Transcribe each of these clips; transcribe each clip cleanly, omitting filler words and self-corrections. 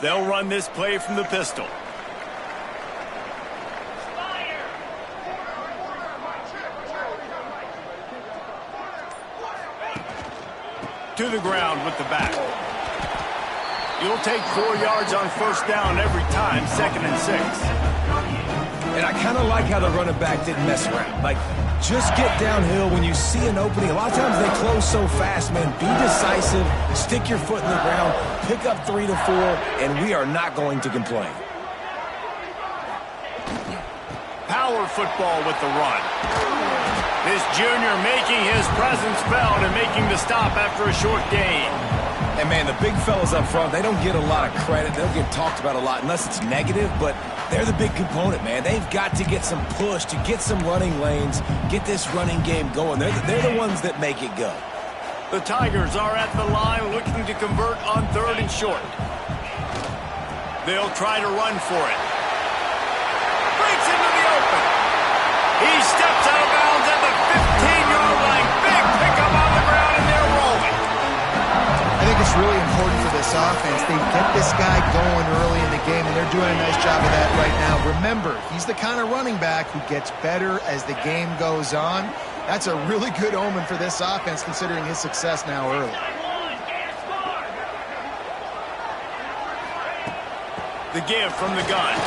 They'll run this play from the pistol. To the ground with the back. You'll take 4 yards on first down every time, 2nd and 6. And I kind of like how the running back didn't mess around. Like, just get downhill when you see an opening. A lot of times they close so fast, man. Be decisive, stick your foot in the ground, pick up 3 to 4, and we are not going to complain. Power football with the run. This junior making his presence felt and making the stop after a short gain. And, man, the big fellas up front, they don't get a lot of credit. They don't get talked about a lot unless it's negative, but they're the big component, man. They've got to get some push, to get some running lanes, get this running game going. They're the ones that make it go. The Tigers are at the line looking to convert on 3rd and short. They'll try to run for it. Breaks into the open. He steps out of bounds at the 15-yard line. Big pickup on the ground, and they're rolling. I think it's really important for this offense. They get this guy going early in the game, and they're doing a nice job of that right now. Remember, he's the kind of running back who gets better as the game goes on. That's a really good omen for this offense, considering his success now early. The give from the gun.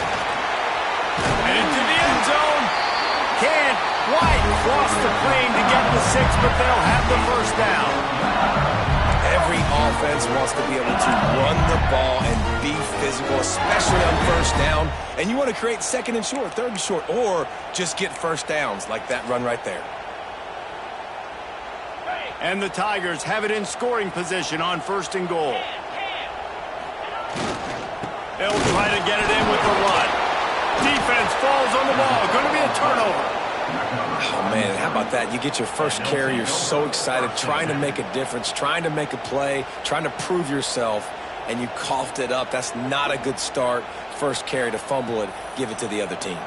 And into the end zone. Can't quite cross the plane to get the 6, but they'll have the first down. Every offense wants to be able to run the ball and be physical, especially on first down. And you want to create 2nd and short, 3rd and short, or just get first downs like that run right there. And the Tigers have it in scoring position on 1st and goal. They'll try to get it in with the run. Defense falls on the ball. Going to be a turnover. Oh, man, how about that? You get your first carry. You're so excited, trying to make a difference, trying to make a play, trying to prove yourself, and you coughed it up. That's not a good start. First carry to fumble it, give it to the other team.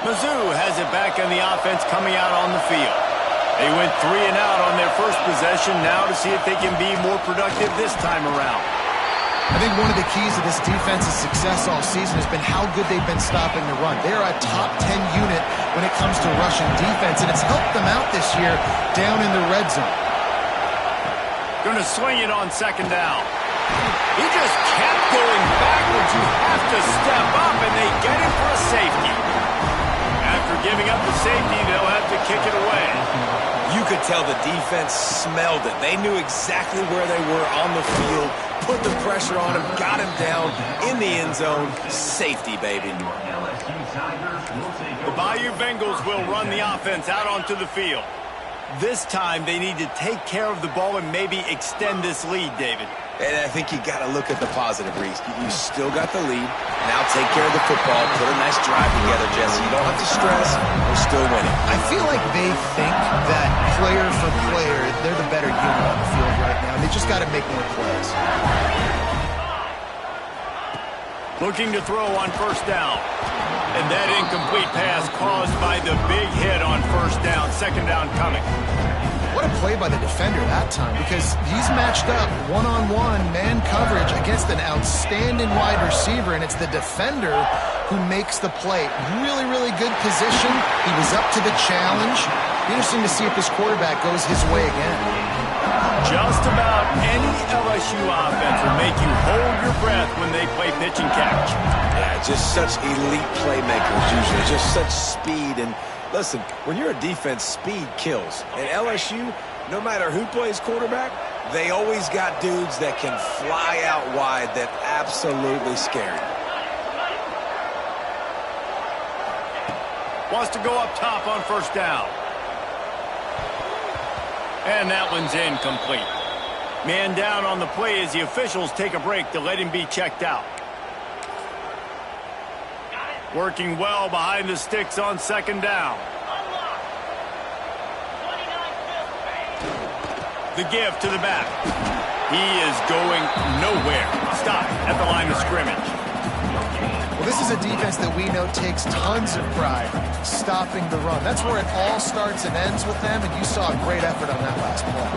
Mizzou has it back on the offense coming out on the field. They went 3 and out on their first possession, now to see if they can be more productive this time around. I think one of the keys to this defense's success all season has been how good they've been stopping the run. They are a top 10 unit when it comes to rushing defense, and it's helped them out this year down in the red zone. Going to swing it on 2nd down. He just kept going backwards. You have to step up, and they get it for a safety. After giving up the safety, they'll have to kick it away. You could tell the defense smelled it. They knew exactly where they were on the field, put the pressure on him, got him down in the end zone. Safety, baby. The Bayou Bengals will run the offense out onto the field. This time, they need to take care of the ball and maybe extend this lead, David. And I think you got to look at the positive, Reese. You still got the lead. Now take care of the football. Put a nice drive together, Jesse. You don't have to stress. We're still winning. I feel like they think that player for player, they're the better unit on the field right now. They just got to make more plays. Looking to throw on 1st down. And that incomplete pass caused by the big hit on 1st down. 2nd down coming. What a play by the defender that time, because he's matched up one-on-one man coverage against an outstanding wide receiver, and it's the defender who makes the play. Really, really good position. He was up to the challenge. Interesting to see if this quarterback goes his way again. Just about any LSU offense will make you hold your breath when they play pitch and catch. Yeah, just such elite playmakers usually, just such speed. And listen, when you're a defense, speed kills. And LSU, no matter who plays quarterback, they always got dudes that can fly out wide that absolutely scare you. Wants to go up top on 1st down. And that one's incomplete. Man down on the play as the officials take a break to let him be checked out. Working well behind the sticks on 2nd down. The give to the back. He is going nowhere. stop at the line of scrimmage. Well, this is a defense that we know takes tons of pride stopping the run. That's where it all starts and ends with them, and you saw a great effort on that last play.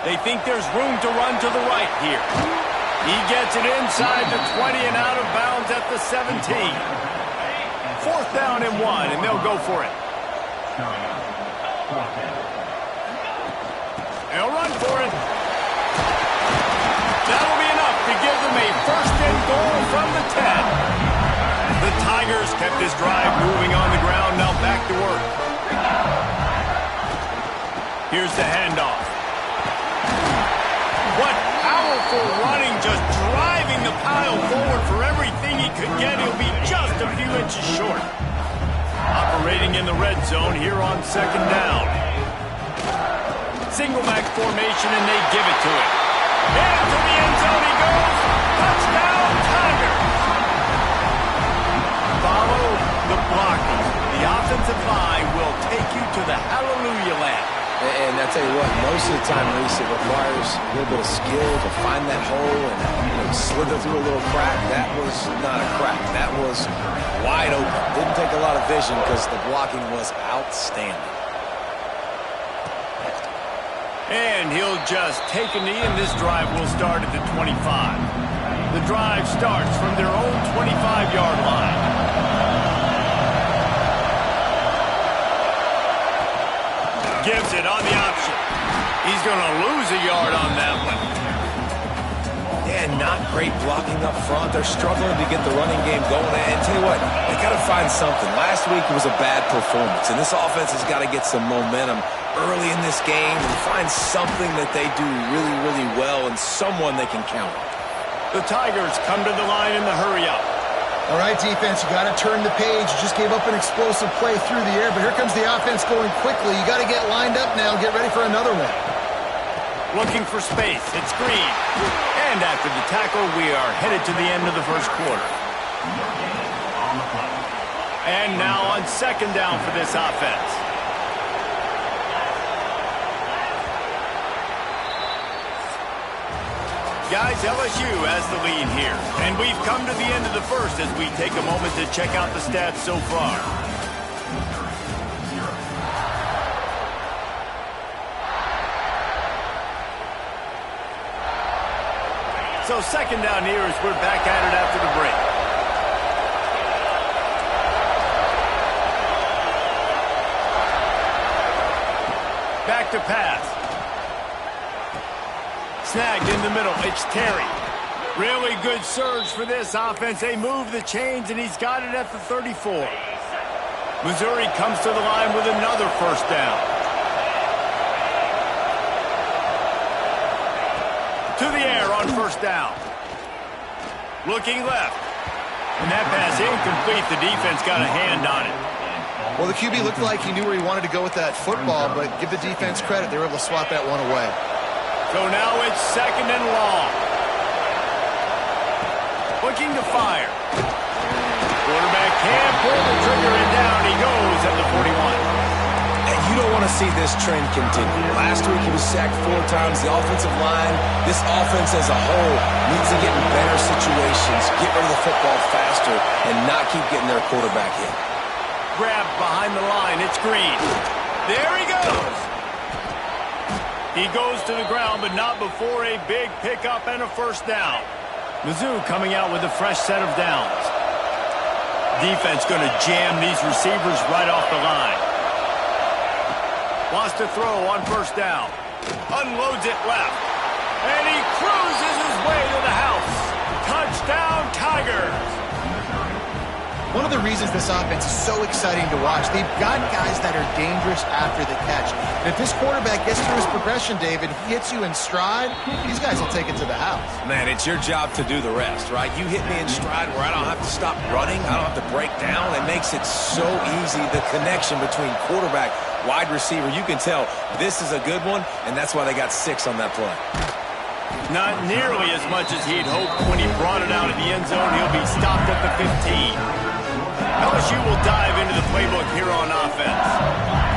They think there's room to run to the right here. He gets it inside the 20 and out of bounds at the 17. 4th down and 1, and they'll go for it. They'll run for it. That'll be enough to give them a 1st and goal from the 10. The Tigers kept this drive moving on the ground, now back to work. Here's the handoff. What powerful running, just driving the pile forward for everything he could get. He'll be just a few inches short. Operating in the red zone here on 2nd down. Single back formation, and they give it to him. Into the end zone he goes. Touchdown, Tigers. Follow the blocking. The offensive line will take you to the hallelujah land. And I tell you what, most of the time, Reese, it requires a little bit of skill to find that hole and slither through a little crack. That was not a crack. That was wide open. Didn't take a lot of vision because the blocking was outstanding. And he'll just take a knee, and this drive will start at the 25. The drive starts from their own 25-yard line. Gives it on the option. He's going to lose a yard on that one. Yeah, not great blocking up front. They're struggling to get the running game going. And tell you what, they got to find something. Last week it was a bad performance, and this offense has got to get some momentum early in this game and find something that they do really, really well and someone they can count on. The Tigers come to the line in the hurry-up. All right, defense, you got to turn the page. You just gave up an explosive play through the air, but here comes the offense going quickly. You got to get lined up now. Get ready for another one. Looking for space. It's Green. And after the tackle, we are headed to the end of the 1st quarter. And now on 2nd down for this offense. Guys, LSU has the lead here. And we've come to the end of the 1st as we take a moment to check out the stats so far. So 2nd down here as we're back at it after the break. Back to pass. Snagged in the middle. It's Terry. Really good surge for this offense. They move the chains, and he's got it at the 34. Missouri comes to the line with another 1st down. To the air on 1st down. Looking left. And that pass incomplete. The defense got a hand on it. Well, the QB looked like he knew where he wanted to go with that football, but give the defense credit. They were able to swat that one away. So now it's 2nd and long. Looking to fire. Quarterback can't pull the trigger, and down he goes at the 41. And you don't want to see this trend continue. Last week he was sacked 4 times. The offensive line, this offense as a whole, needs to get in better situations, get rid of the football faster, and not keep getting their quarterback hit. Grabbed behind the line. It's Green. There he goes. He goes to the ground, but not before a big pickup and a 1st down. Mizzou coming out with a fresh set of downs. Defense going to jam these receivers right off the line. Wants to throw on 1st down. Unloads it left. And he cruises his way to the house. Touchdown, Tigers. One of the reasons this offense is so exciting to watch, they've got guys that are dangerous after the catch. And if this quarterback gets through his progression, David, he hits you in stride, these guys will take it to the house. Man, it's your job to do the rest, right? You hit me in stride where I don't have to stop running. I don't have to break down. It makes it so easy, the connection between quarterback, wide receiver. You can tell this is a good one, and that's why they got 6 on that play. Not nearly as much as he'd hoped when he brought it out of the end zone. He'll be stopped at the 15. LSU will dive into the playbook here on offense.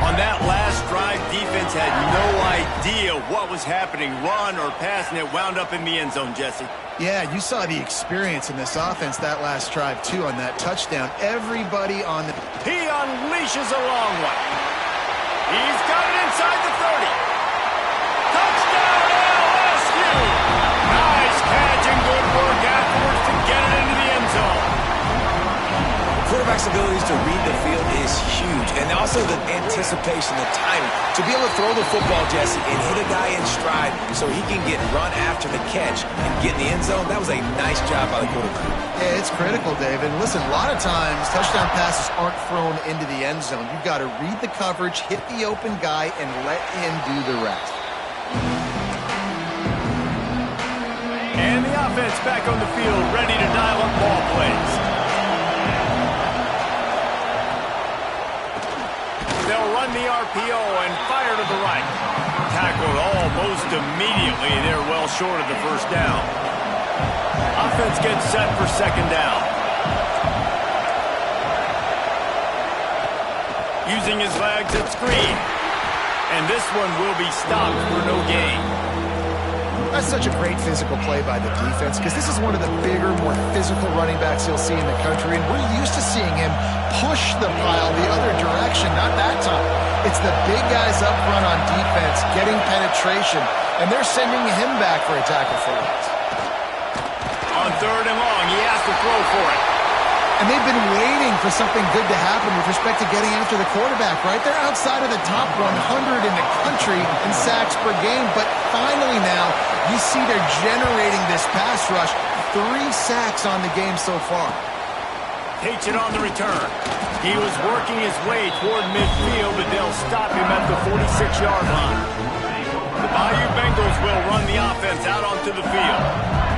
On that last drive, defense had no idea what was happening, run or pass, and it wound up in the end zone, Jesse. Yeah, you saw the experience in this offense that last drive, too, on that touchdown. Everybody on the... He unleashes a long one. He's got it inside the 30. Touchdown, LSU! Nice catch and good work afterwards to get it into the end zone. Quarterback's abilities to read the field is huge, and also the anticipation, the timing. To be able to throw the football, Jesse, and hit a guy in stride so he can get run after the catch and get in the end zone, that was a nice job by the quarterback. Yeah, it's critical, David. Listen, a lot of times touchdown passes aren't thrown into the end zone. You've got to read the coverage, hit the open guy, and let him do the rest. And the offense back on the field, ready to dial up ball plays. They'll run the RPO and fire to the right. Tackled almost immediately. They're well short of the first down. Offense gets set for second down. Using his legs at screen. And this one will be stopped for no gain. That's such a great physical play by the defense because this is one of the bigger, more physical running backs you'll see in the country, and we're used to seeing him push the pile the other direction, not that time. It's the big guys up front on defense getting penetration, and they're sending him back for a tackle for loss. On third and long, he has to throw for it. And they've been waiting for something good to happen with respect to getting after the quarterback, right? They're outside of the top 100 in the country in sacks per game, but finally now you see they're generating this pass rush. 3 sacks on the game so far. Takes it on the return. He was working his way toward midfield, but they'll stop him at the 46-yard line. The Bayou Bengals will run the offense out onto the field.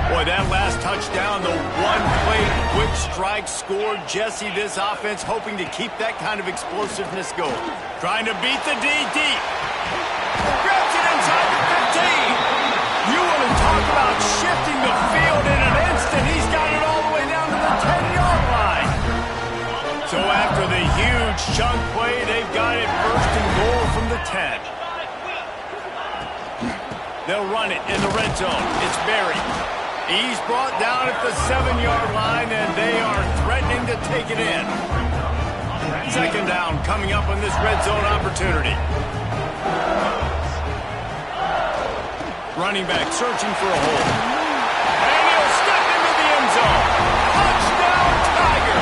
Boy, that last touchdown, the one-play quick strike scored. Jesse, this offense hoping to keep that kind of explosiveness going. Trying to beat the D deep. Grabs it inside the 15. You want to talk about shifting the field in an instant. He's got it all the way down to the 10-yard line. So after the huge chunk play, they've got it first and goal from the 10. They'll run it in the red zone. It's Berry. He's brought down at the 7-yard line, and they are threatening to take it in. Second down coming up on this red zone opportunity. Running back searching for a hole. And he'll step into the end zone. Touchdown, Tiger!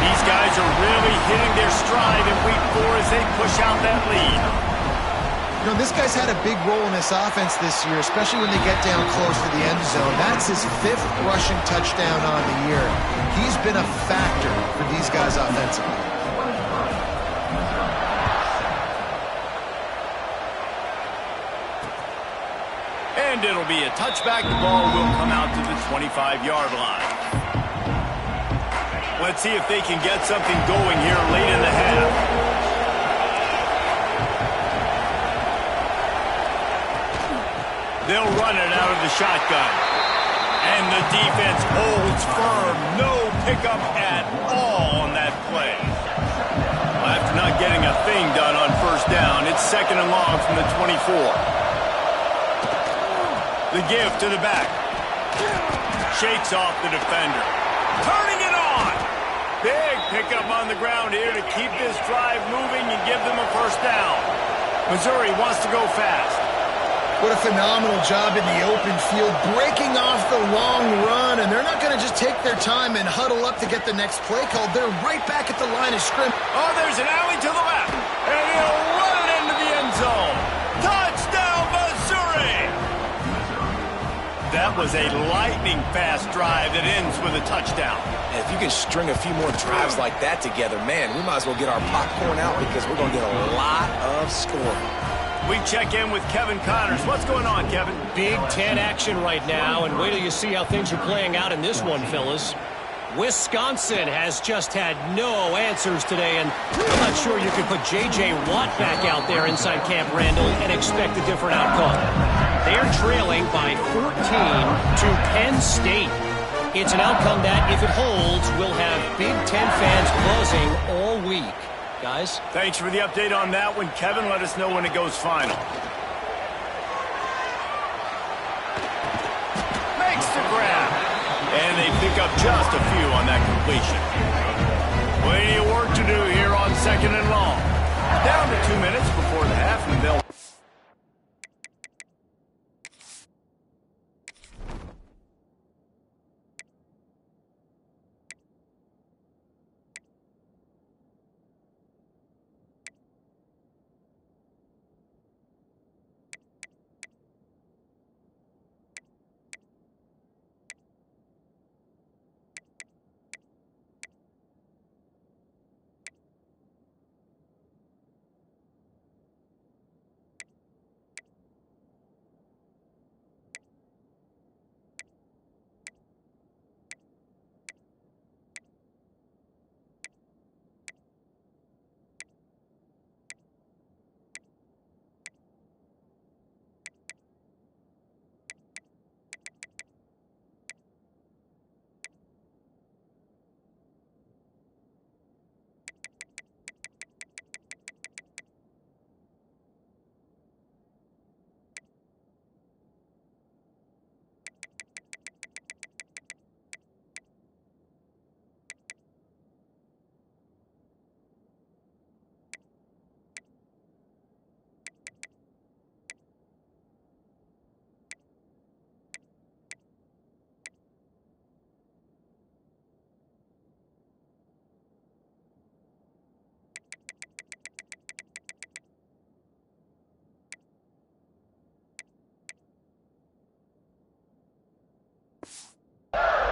These guys are really hitting their stride in week 4 as they push out that lead. You know, this guy's had a big role in this offense this year, especially when they get down close to the end zone. That's his 5th rushing touchdown on the year. He's been a factor for these guys offensively. And it'll be a touchback. The ball will come out to the 25-yard line. Let's see if they can get something going here late in the half. They'll run it out of the shotgun. And the defense holds firm. No pickup at all on that play. After not getting a thing done on first down, it's second and long from the 24. The give to the back. Shakes off the defender. Turning it on. Big pickup on the ground here to keep this drive moving and give them a first down. Missouri wants to go fast. What a phenomenal job in the open field, breaking off the long run, and they're not going to just take their time and huddle up to get the next play called. They're right back at the line of scrimmage. Oh, there's an alley to the left, and he'll run it into the end zone. Touchdown, Missouri! That was a lightning-fast drive that ends with a touchdown. And if you can string a few more drives like that together, man, we might as well get our popcorn out because we're going to get a lot of scoring. We check in with Kevin Connors. What's going on, Kevin? Big Ten action right now, and wait till you see how things are playing out in this one, fellas. Wisconsin has just had no answers today, and I'm not sure you could put J.J. Watt back out there inside Camp Randall and expect a different outcome. They're trailing by 14 to Penn State. It's an outcome that, if it holds, will have Big Ten fans buzzing all week. Guys? Thanks for the update on that one, Kevin. Let us know when it goes final. Makes the grab. And they pick up just a few on that completion. Plenty of work to do here on 2nd and long. Down to 2 minutes before the half, and they'll...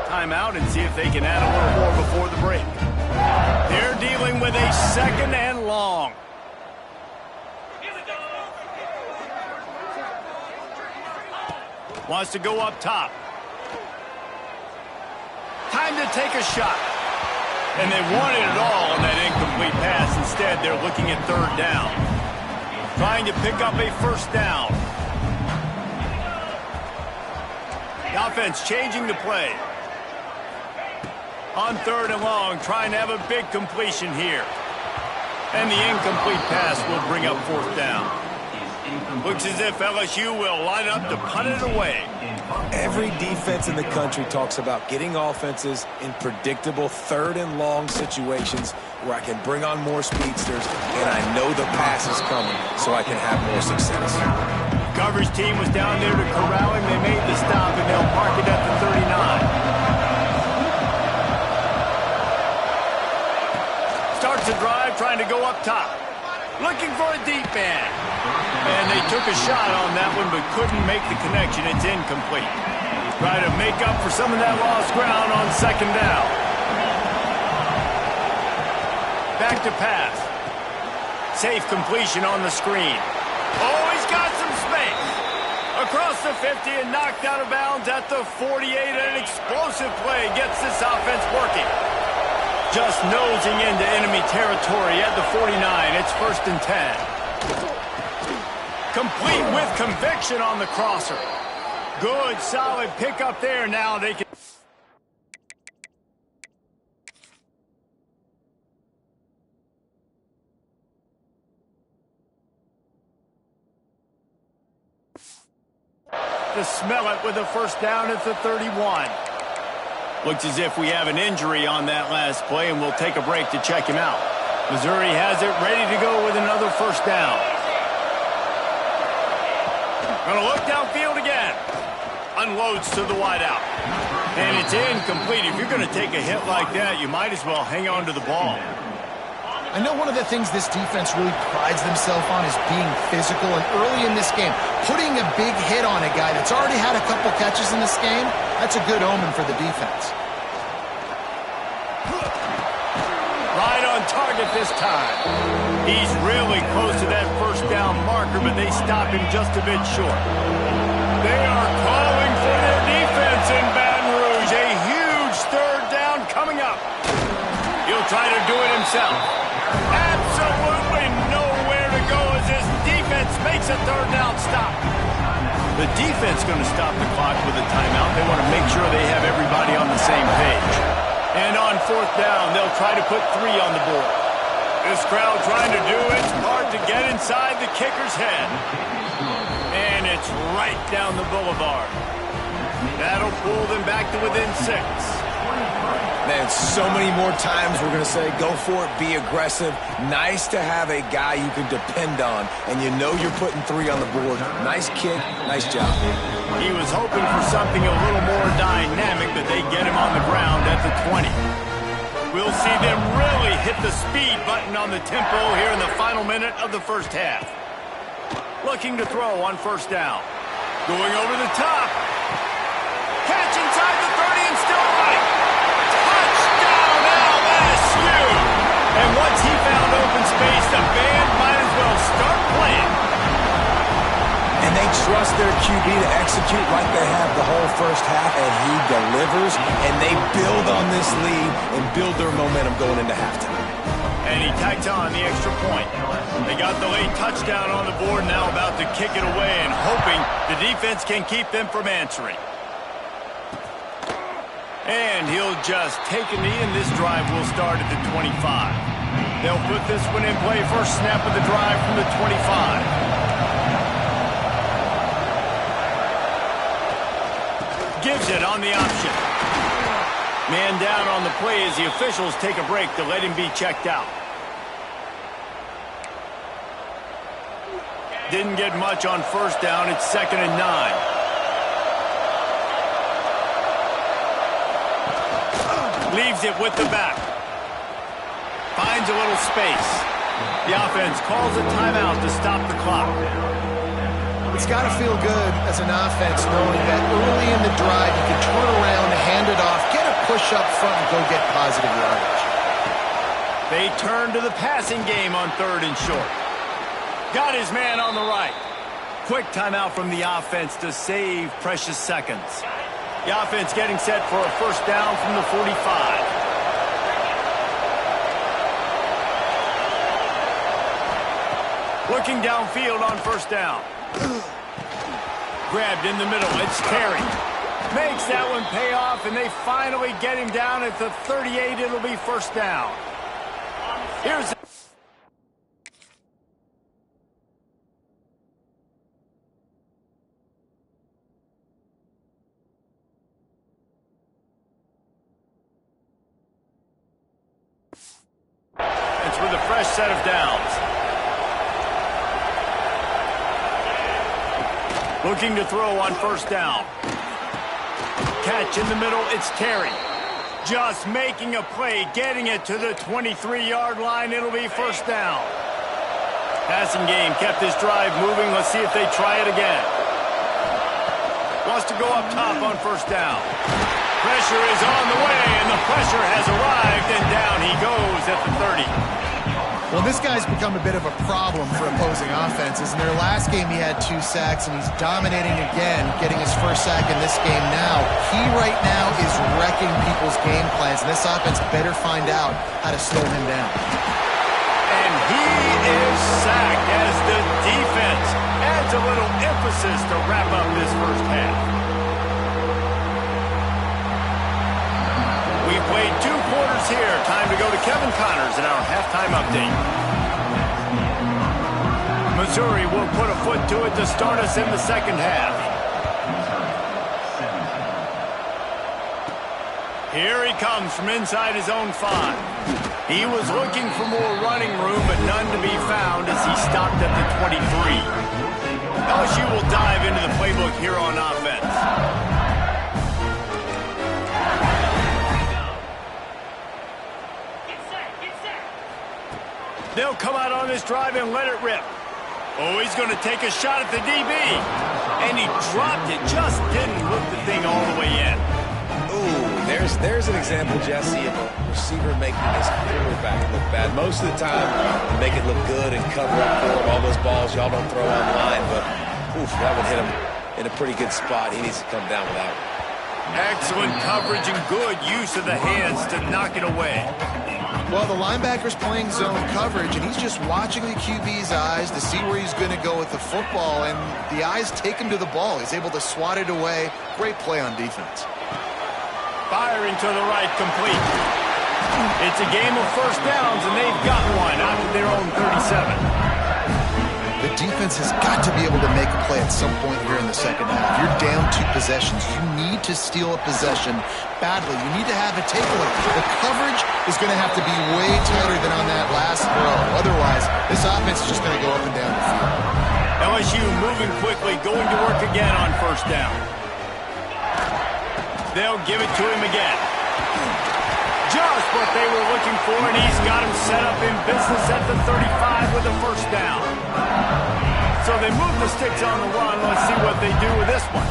Timeout and see if they can add a little more before the break. They're dealing with a 2nd and long. Wants to go up top. Time to take a shot. And they wanted it all on that incomplete pass. Instead, they're looking at 3rd down. Trying to pick up a 1st down. The offense changing the play. On 3rd and long, trying to have a big completion here. And the incomplete pass will bring up 4th down. Looks as if LSU will line up to punt it away. Every defense in the country talks about getting offenses in predictable 3rd and long situations where I can bring on more speedsters and I know the pass is coming so I can have more success. Coverage team was down there to corral him. They made the stop and they'll park it at the 39. Starts a drive, trying to go up top. Looking for a deep man. And they took a shot on that one, but couldn't make the connection. It's incomplete. Try to make up for some of that lost ground on 2nd down. Back to pass. Safe completion on the screen. Oh, he's got some space. Across the 50 and knocked out of bounds at the 48. An explosive play gets this offense working. Just nosing into enemy territory at the 49. It's 1st and 10. Complete with conviction on the crosser. Good, solid pickup there. Now they can... to smell it with a 1st down at the 31. Looks as if we have an injury on that last play, and we'll take a break to check him out. Missouri has it ready to go with another 1st down. Gonna look downfield again. Unloads to the wideout. And it's incomplete. If you're gonna take a hit like that, you might as well hang on to the ball. I know one of the things this defense really prides themselves on is being physical, and early in this game, putting a big hit on a guy that's already had a couple catches in this game, that's a good omen for the defense. Right on target this time. He's really close to that 1st down marker, but they stop him just a bit short. They are calling for their defense in Baton Rouge. A huge 3rd down coming up. He'll try to do it himself. Absolutely nowhere to go as this defense makes a 3rd down stop. The defense going to stop the clock with a timeout. They want to make sure they have everybody on the same page. And on 4th down, they'll try to put 3 on the board. This crowd trying to do its part to get inside the kicker's head. And it's right down the boulevard. That'll pull them back to within 6. Man, so many more times we're going to say, go for it, be aggressive. Nice to have a guy you can depend on, and you know you're putting 3 on the board. Nice kick, nice job. He was hoping for something a little more dynamic, but they get him on the ground at the 20. We'll see them really hit the speed button on the tempo here in the final minute of the first half. Looking to throw on first down. Going over the top. Catch inside the 30 and still right. Touchdown LSU! And once he found open space, the band might as well start playing. And they trust their QB to execute like they have the whole first half, and he delivers, and they build on this lead and build their momentum going into halftime. And he tacked on the extra point. They got the late touchdown on the board, now about to kick it away and hoping the defense can keep them from answering. And he'll just take a knee, and this drive will start at the 25. They'll put this one in play first snap of the drive from the 25. Gives it on the option. Man down on the play as the officials take a break to let him be checked out. Didn't get much on first down. It's 2nd and 9. Leaves it with the back. Finds a little space. The offense calls a timeout to stop the clock. It's got to feel good as an offense knowing that early in the drive you can turn around, hand it off, get a push up front, and go get positive yardage. They turn to the passing game on 3rd and short. Got his man on the right. Quick timeout from the offense to save precious seconds. The offense getting set for a first down from the 45. Looking downfield on first down. Grabbed in the middle. It's Terry. Makes that one pay off, and they finally get him down at the 38. It'll be first down. Here's it's with a fresh set of downs. Looking to throw on first down. Catch in the middle, it's Terry. Just making a play, getting it to the 23-yard line. It'll be first down. Passing game kept this drive moving. Let's see if they try it again. Wants to go up top on first down. Pressure is on the way, and the pressure has arrived, and down he goes at the 30. Well, this guy's become a bit of a problem for opposing offenses. In their last game, he had 2 sacks, and he's dominating again, getting his first sack in this game now. He right now is wrecking people's game plans, and this offense better find out how to slow him down. And he is sacked as the defense adds a little emphasis to wrap up this first half. We played 2 quarters here. Time to go to Kevin Connors in our halftime update. Missouri will put a foot to it to start us in the second half. Here he comes from inside his own 5. He was looking for more running room, but none to be found as he stopped at the 23. LSU will dive into the playbook here on offense. They'll come out on this drive and let it rip. Oh, he's going to take a shot at the DB. And he dropped it. Just didn't look the thing all the way in. Ooh, there's an example, Jesse, of a receiver making his quarterback look bad. Most of the time, you make it look good and cover up for him. All those balls y'all don't throw online, but oof, that would hit him in a pretty good spot. He needs to come down with that one. Excellent coverage and good use of the hands to knock it away. Well, the linebacker's playing zone coverage, and he's just watching the QB's eyes to see where he's going to go with the football, and the eyes take him to the ball. He's able to swat it away. Great play on defense. Firing to the right, complete. It's a game of first downs, and they've got one out of their own 37. The defense has got to be able to make a play at some point here in the second half. You're down 2 possessions. You need to steal a possession badly. You need to have a takeaway. The coverage is going to have to be way tighter than on that last throw. Otherwise, this offense is just going to go up and down the field. LSU moving quickly, going to work again on first down. They'll give it to him again. Just what they were looking for, and he's got him set up in business at the 35 with a first down. So they move the sticks on the run. Let's see what they do with this one.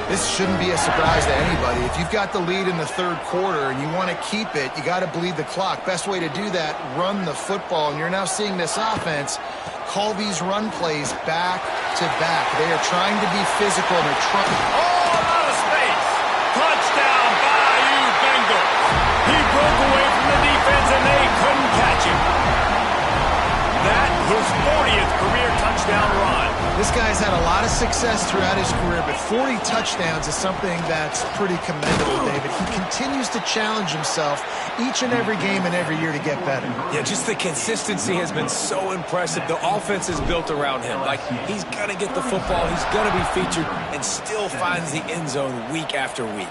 This shouldn't be a surprise to anybody. If you've got the lead in the third quarter and you want to keep it, you got to bleed the clock. Best way to do that, run the football. And you're now seeing this offense call these run plays back to back. They are trying to be physical. They're trying. Oh, a lot of space. Touchdown, Bayou Bengals. He broke away from the defense, and they couldn't catch him. That his 40th career touchdown run. This guy's had a lot of success throughout his career, but 40 touchdowns is something that's pretty commendable, David. He continues to challenge himself each and every game and every year to get better. Yeah, just the consistency has been so impressive. The offense is built around him. Like, he's going to get the football, he's going to be featured, and still finds the end zone week after week.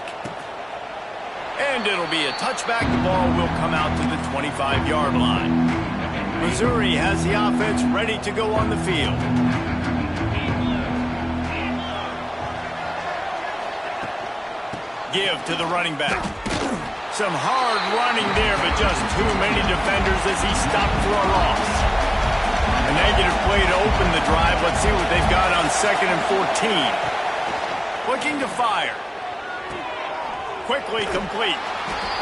And it'll be a touchback. The ball will come out to the 25-yard line. Missouri has the offense ready to go on the field. Give to the running back. Some hard running there, but just too many defenders as he stopped for a loss. A negative play to open the drive. Let's see what they've got on 2nd and 14. Looking to fire. Quickly complete.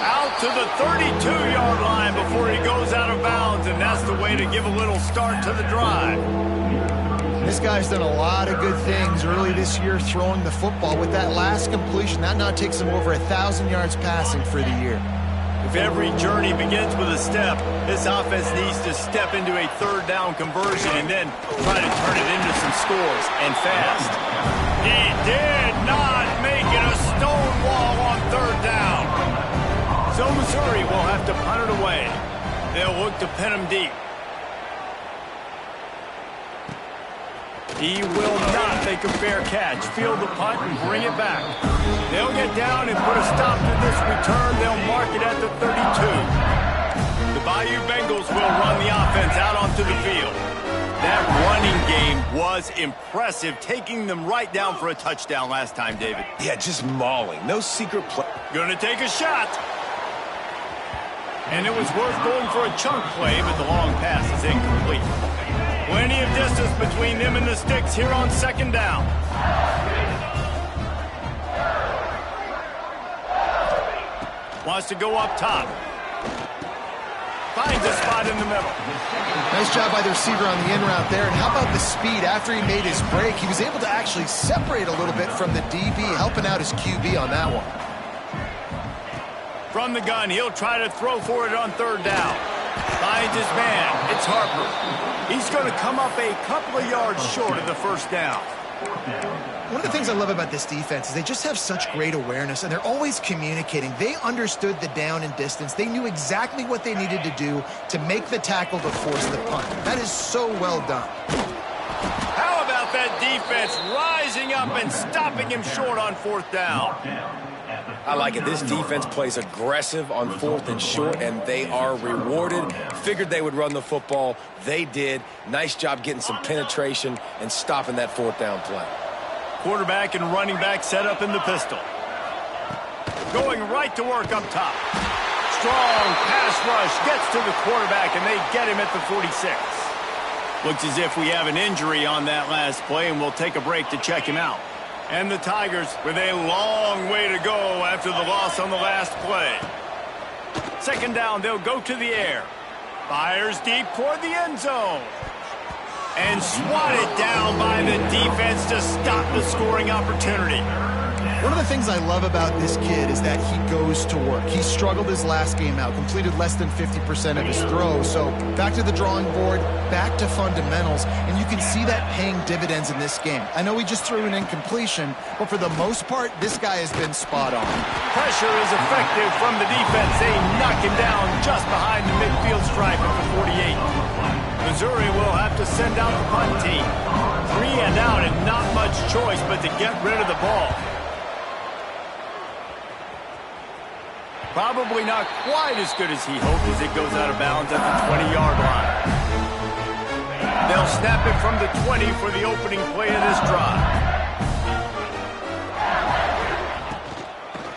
Out to the 32-yard line before he goes out of bounds, and that's the way to give a little start to the drive. This guy's done a lot of good things early this year throwing the football. With that last completion, that now takes him over 1,000 yards passing for the year. If every journey begins with a step, this offense needs to step into a third down conversion and then try to turn it into some scores, and fast. He did not make it a stonewall on third down. So Missouri will have to punt it away. They'll look to pin him deep. He will not make a fair catch. Field the punt and bring it back. They'll get down and put a stop to this return. They'll mark it at the 32. The Bayou Bengals will run the offense out onto the field. That running game was impressive, taking them right down for a touchdown last time, David. Yeah, just mauling. No secret play. Going to take a shot. And it was worth going for a chunk play, but the long pass is incomplete. Plenty of distance between them and the sticks here on 2nd down. Wants to go up top. Finds a spot in the middle. Nice job by the receiver on the in route there. And how about the speed after he made his break? He was able to actually separate a little bit from the DB, helping out his QB on that one. From the gun, he'll try to throw for it on 3rd down. Finds his man. It's Harper. He's going to come up a couple of yards short of the 1st down. One of the things I love about this defense is they just have such great awareness, and they're always communicating. They understood the down and distance. They knew exactly what they needed to do to make the tackle to force the punt. That is so well done. How about that defense rising up and stopping him short on 4th down? I like it. This defense plays aggressive on 4th and short, and they are rewarded. Figured they would run the football. They did. Nice job getting some penetration and stopping that 4th down play. Quarterback and running back set up in the pistol. Going right to work up top. Strong pass rush gets to the quarterback, and they get him at the 46. Looks as if we have an injury on that last play, and we'll take a break to check him out. And the Tigers with a long way to go after the loss on the last play. 2nd down, they'll go to the air. Fires deep toward the end zone. And swatted down by the defense to stop the scoring opportunity. One of the things I love about this kid is that he goes to work. He struggled his last game out, completed less than 50% of his throws. So back to the drawing board, back to fundamentals, and you can see that paying dividends in this game. I know he just threw an incompletion, but for the most part, this guy has been spot on. Pressure is effective from the defense. They knock him down just behind the midfield stripe at the 48. Missouri will have to send out the punt team. 3 and out and not much choice but to get rid of the ball. Probably not quite as good as he hoped as it goes out of bounds at the 20-yard line. They'll snap it from the 20 for the opening play of this drive.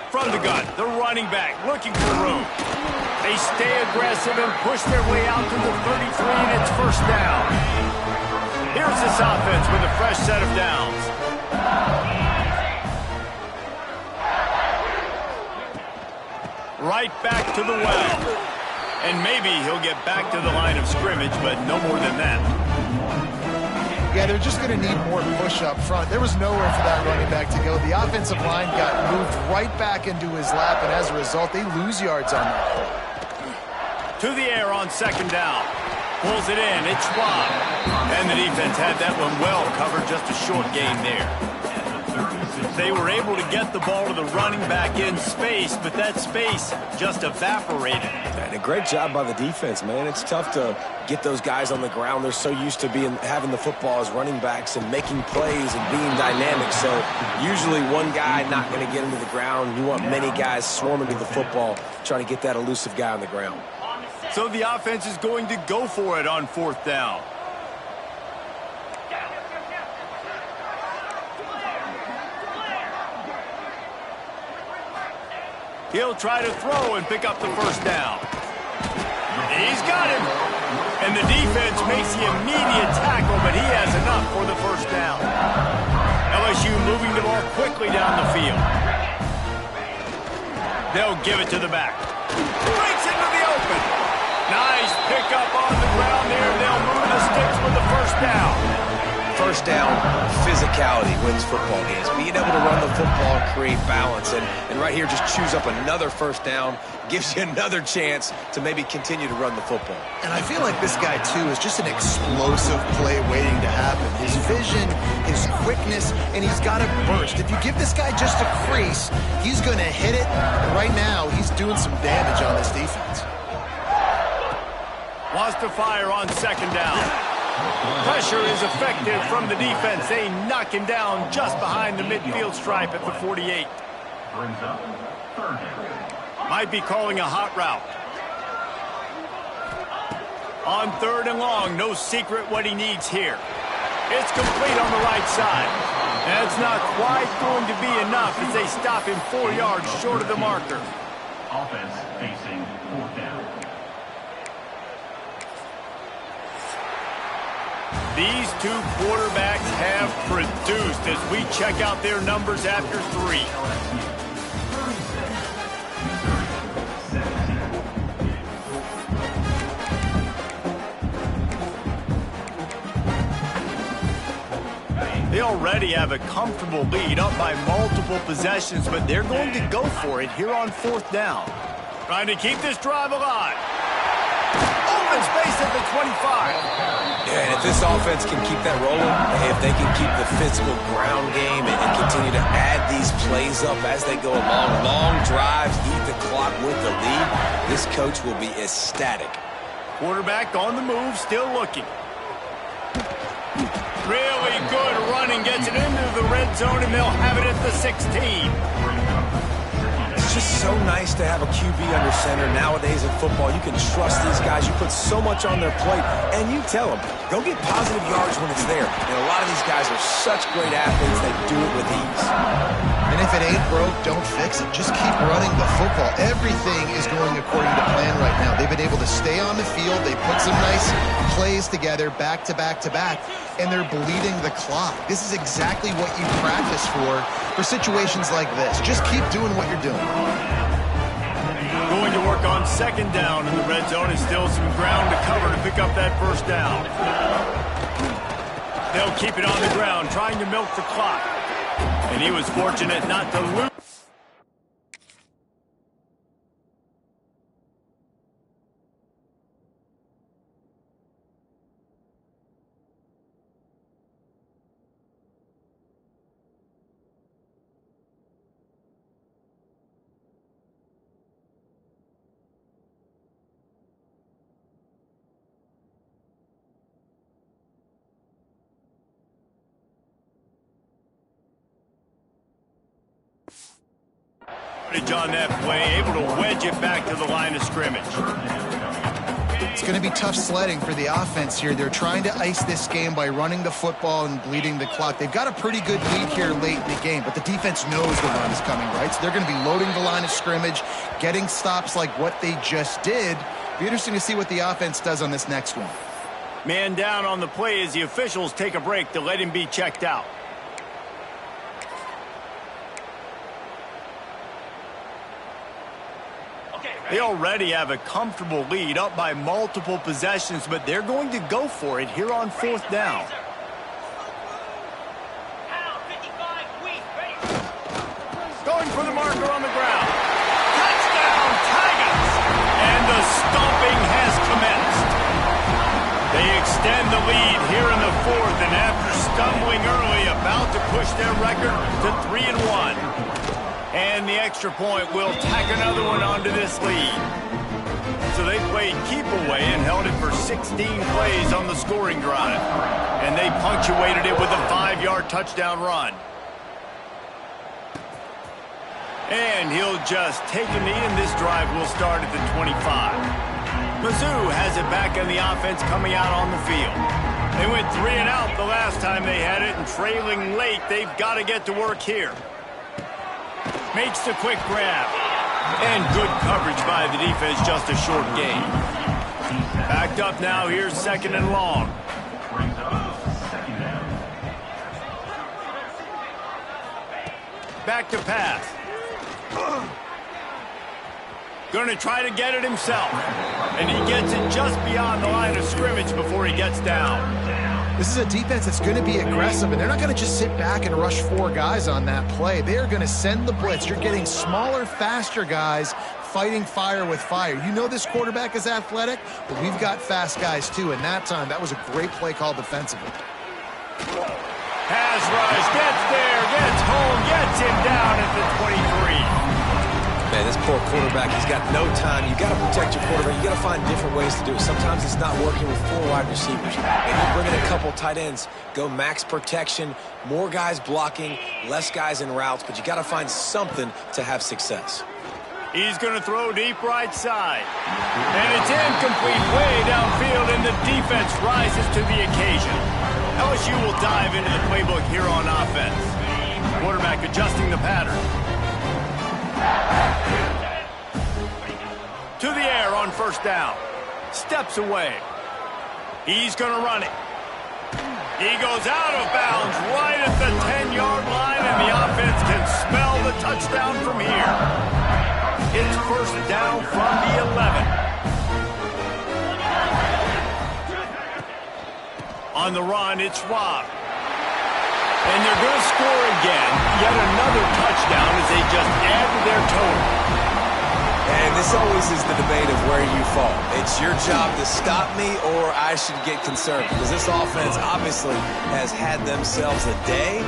From the gun, the running back looking for room. They stay aggressive and push their way out to the 33, and it's first down. Here's this offense with a fresh set of downs. Right back to the well. And maybe he'll get back to the line of scrimmage, but no more than that. Yeah, they're just going to need more push up front. There was nowhere for that running back to go. The offensive line got moved right back into his lap, and as a result, they lose yards on that play. To the air on second down. Pulls it in. It's Schwab. And the defense had that one well covered. Just a short gain there. They were able to get the ball to the running back in space, but that space just evaporated. And a great job by the defense, man. It's tough to get those guys on the ground. They're so used to having the football as running backs and making plays and being dynamic. So usually one guy not going to get into the ground. You want many guys swarming to the football, trying to get that elusive guy on the ground. So the offense is going to go for it on fourth down. He'll try to throw and pick up the first down. He's got him. And the defense makes the immediate tackle, but he has enough for the first down. LSU moving the ball quickly down the field. They'll give it to the back. Breaks into the open. Nice pickup on the ground there. They'll move the sticks with the first down. First down, physicality wins football games. Being able to run the football and create balance. And right here, just choose up another first down. Gives you another chance to maybe continue to run the football. And I feel like this guy, too, is just an explosive play waiting to happen. His vision, his quickness, and he's got a burst. If you give this guy just a crease, he's going to hit it. And right now, he's doing some damage on this defense. Wants to fire on second down. Pressure is effective from the defense. They knock him down just behind the midfield stripe at the 48. Might be calling a hot route. On third and long, no secret what he needs here. It's complete on the right side. That's not quite going to be enough as they stop him 4 yards short of the marker. Offense facing fourth down. These two quarterbacks have produced as we check out their numbers after 3. They already have a comfortable lead, up by multiple possessions, but they're going to go for it here on fourth down. Trying to keep this drive alive. Open space at the 25. Yeah, and if this offense can keep that rolling, if they can keep the physical ground game and continue to add these plays up as they go along, long drives, eat the clock with the lead, this coach will be ecstatic. Quarterback on the move, still looking. Really good running, gets it into the red zone, and they'll have it at the 16. It's just so nice to have a QB under center. Nowadays in football, you can trust these guys. You put so much on their plate, and you tell them, go get positive yards when it's there. And a lot of these guys are such great athletes, they do it with ease. And if it ain't broke, don't fix it. Just keep running the football. Everything is going according to plan right now. They've been able to stay on the field. They put some nice plays together back to back to back, and they're bleeding the clock. This is exactly what you practice for situations like this. Just keep doing what you're doing. Going to work on second down in the red zone, and still some ground to cover to pick up that first down. They'll keep it on the ground, trying to milk the clock. And he was fortunate not to lose. On that play, able to wedge it back to the line of scrimmage. It's going to be tough sledding for the offense here. They're trying to ice this game by running the football and bleeding the clock. They've got a pretty good lead here late in the game, but the defense knows the run is coming, right? So they're going to be loading the line of scrimmage, getting stops like what they just did. Be interesting to see what the offense does on this next one. Man down on the play as the officials take a break to let him be checked out. They already have a comfortable lead, up by multiple possessions, but they're going to go for it here on fourth down. Going for the marker on the ground. Touchdown, Tigers! And the stomping has commenced. They extend the lead here in the fourth, and after stumbling early, about to push their record to 3-1. And the extra point will tack another one onto this lead. So they played keep away and held it for 16 plays on the scoring drive. And they punctuated it with a 5-yard touchdown run. And he'll just take a knee, and this drive will start at the 25. Mizzou has it back on the offense coming out on the field. They went 3 and out the last time they had it, and trailing late, they've got to get to work here. Makes the quick grab. And good coverage by the defense, just a short gain. Backed up now, here's 2nd and long. Back to pass. Going to try to get it himself. And he gets it just beyond the line of scrimmage before he gets down. This is a defense that's going to be aggressive, and they're not going to just sit back and rush 4 guys on that play. They are going to send the blitz. You're getting smaller, faster guys fighting fire with fire. You know this quarterback is athletic, but we've got fast guys too, and that time, that was a great play call defensively. Pass rush, gets there, gets home, gets him down at the 23. Man, this poor quarterback, he's got no time. You got to protect your quarterback. You got to find different ways to do it. Sometimes it's not working with 4 wide receivers. Maybe bring in a couple tight ends. Go max protection, more guys blocking, less guys in routes, but you got to find something to have success. He's going to throw deep right side. And it's incomplete way downfield, and the defense rises to the occasion. LSU will dive into the playbook here on offense. Quarterback adjusting the pattern. To the air on 1st down. Steps away. He's going to run it. He goes out of bounds right at the 10-yard line, and the offense can smell the touchdown from here. It's 1st down from the 11. On the run, it's Schwab. And they're going to score again. Yet another touchdown as they just add to their total. And this always is the debate of where you fall. It's your job to stop me, or I should get concerned. Because this offense obviously has had themselves a day.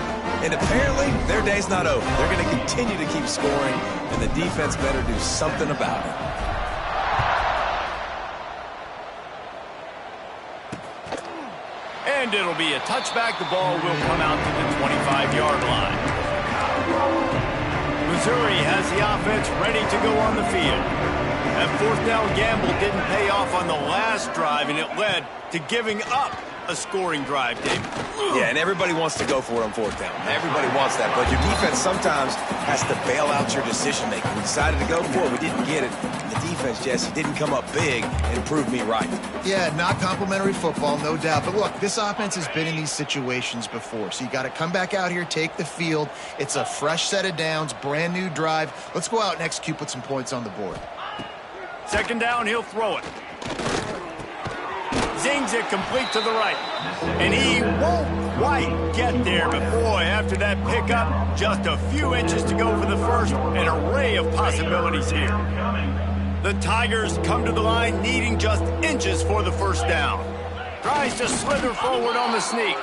And apparently, their day's not over. They're going to continue to keep scoring, and the defense better do something about it. And it'll be a touchback. The ball will come out to the 25-yard line. Missouri has the offense ready to go on the field. That 4th down gamble didn't pay off on the last drive, and it led to giving up a scoring drive, David. Yeah, and everybody wants to go for it on 4th down. Everybody wants that, but your defense sometimes has to bail out your decision-making. We decided to go for it. We didn't get it. The defense, Jesse, didn't come up big and prove me right. Yeah, not complimentary football, no doubt. But look, this offense has been in these situations before, so you got to come back out here, take the field. It's a fresh set of downs, brand new drive. Let's go out and execute, put some points on the board. 2nd down, he'll throw it. Zings it complete to the right. And he won't quite get there, but boy, after that pickup, just a few inches to go for the first. An array of possibilities here. The Tigers come to the line needing just inches for the first down. Tries to slither forward on the sneak.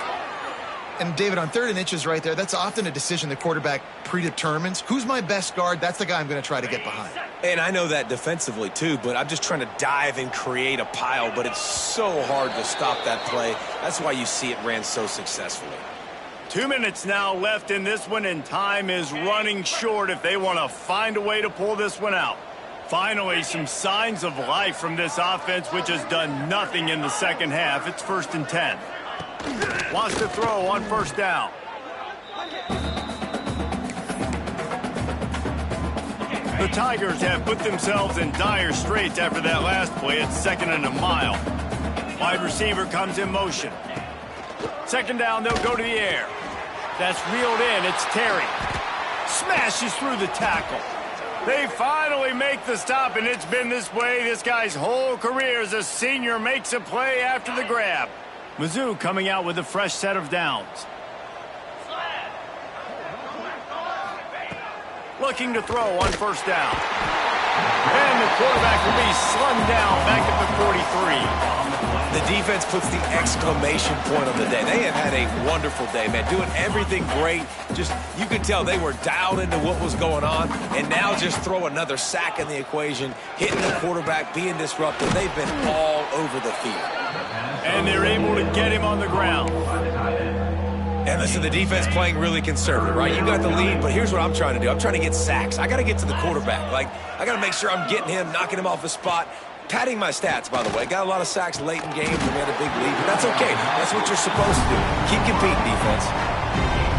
And David, on 3rd and inches right there, that's often a decision the quarterback predetermines. Who's my best guard? That's the guy I'm going to try to get behind. And I know that defensively too, but I'm just trying to dive and create a pile, but it's so hard to stop that play. That's why you see it ran so successfully. 2 minutes now left in this one, and time is running short if they want to find a way to pull this one out. Finally, some signs of life from this offense, which has done nothing in the second half. It's 1st and 10. Wants to throw on first down. The Tigers have put themselves in dire straits after that last play. It's 2nd and a mile. Wide receiver comes in motion. 2nd down, they'll go to the air. That's reeled in. It's Terry. Smashes through the tackle. They finally make the stop, and it's been this way this guy's whole career as a senior makes a play after the grab. Mizzou coming out with a fresh set of downs. Looking to throw on first down. And the quarterback will be slung down back at the 43. The defense puts the exclamation point on the day. They have had a wonderful day, man. Doing everything great. Just, you could tell they were dialed into what was going on. And now just throw another sack in the equation. Hitting the quarterback, being disruptive. They've been all over the field. And they're able to get him on the ground. And listen, the defense playing really conservative, right? You got the lead, but here's what I'm trying to do. I'm trying to get sacks. I got to get to the quarterback. Like, I got to make sure I'm getting him, knocking him off his spot. Padding my stats, by the way. Got a lot of sacks late in games when we had a big lead, but that's okay. That's what you're supposed to do. Keep competing, defense.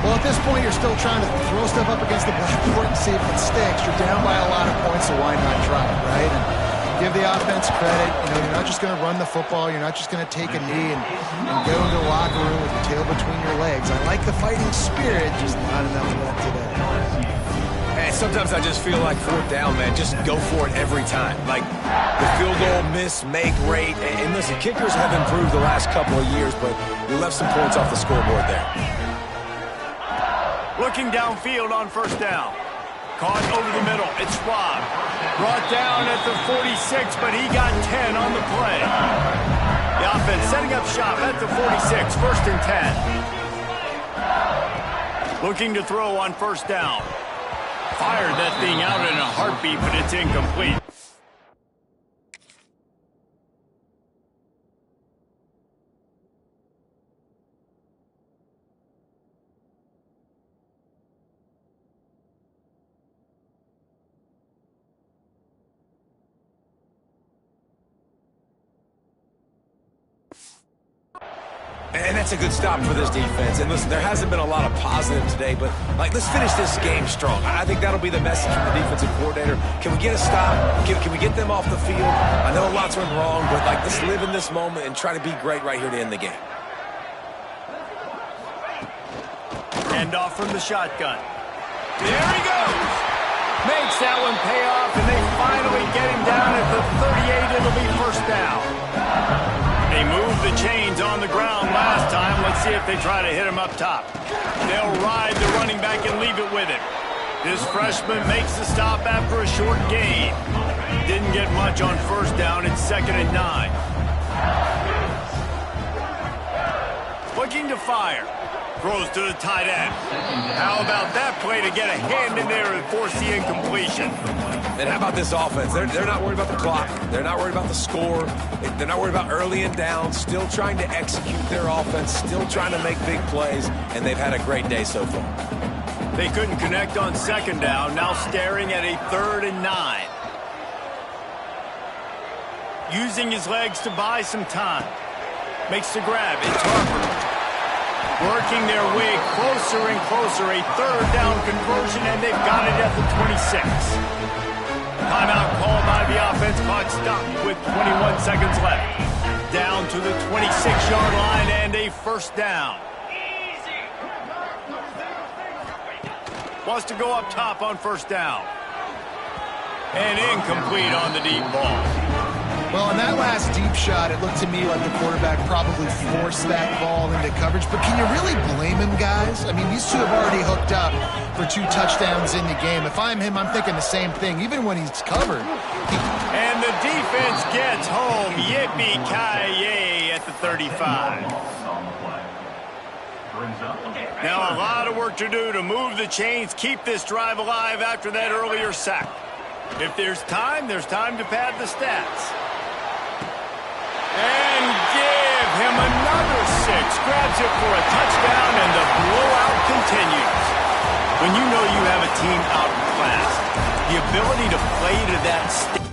Well, at this point, you're still trying to throw stuff up against the blackboard and see if it sticks. You're down by a lot of points, so why not try it, right? And give the offense credit. You know, you're not just going to run the football. You're not just going to take a knee and go into the locker room with your tail between your legs. I like the fighting spirit, just not enough of that today. And sometimes I just feel like 4th down, man. Just go for it every time. Like the field goal miss, make rate. And listen, kickers have improved the last couple of years, but we left some points off the scoreboard there. Looking downfield on first down. Caught over the middle. It's Schwab. Brought down at the 46, but he got 10 on the play. The offense setting up shop at the 46, 1st and 10. Looking to throw on first down. Fired that thing out in a heartbeat, but it's incomplete. And that's a good stop for this defense. And listen, there hasn't been a lot of positive today, but like, let's finish this game strong. I think that'll be the message from the defensive coordinator. Can we get a stop? Can we get them off the field? I know a lot's went wrong, but like, let's live in this moment and try to be great right here to end the game. Hand off from the shotgun. There he goes. Makes that one pay off, and they finally get him down at the 38. It'll be first down. They moved the chains on the ground last time. Let's see if they try to hit him up top. They'll ride the running back and leave it with him. This freshman makes the stop after a short gain. Didn't get much on first down. It's 2nd and 9. Looking to fire. Throws to the tight end. How about that play to get a hand in there and force the incompletion? And how about this offense? They're not worried about the clock. They're not worried about the score. They're not worried about early and down. Still trying to execute their offense. Still trying to make big plays. And they've had a great day so far. They couldn't connect on 2nd down. Now staring at a 3rd and 9. Using his legs to buy some time. Makes the grab. It's Harper. Working their way closer and closer. A 3rd down conversion, and they've got it at the 26. Timeout called by the offense. Clock stopped with 21 seconds left. Down to the 26-yard line and a first down. Wants to go up top on first down. And incomplete on the deep ball. Well, on that last deep shot, it looked to me like the quarterback probably forced that ball into coverage. But can you really blame him, guys? I mean, these two have already hooked up for 2 touchdowns in the game. If I'm him, I'm thinking the same thing, even when he's covered. And the defense gets home. Yippee-ki-yay at the 35. Now a lot of work to do to move the chains, keep this drive alive after that earlier sack. If there's time to pad the stats. And give him another 6. Grabs it for a touchdown, and the blowout continues. When you know you have a team outclassed, the ability to play to that state.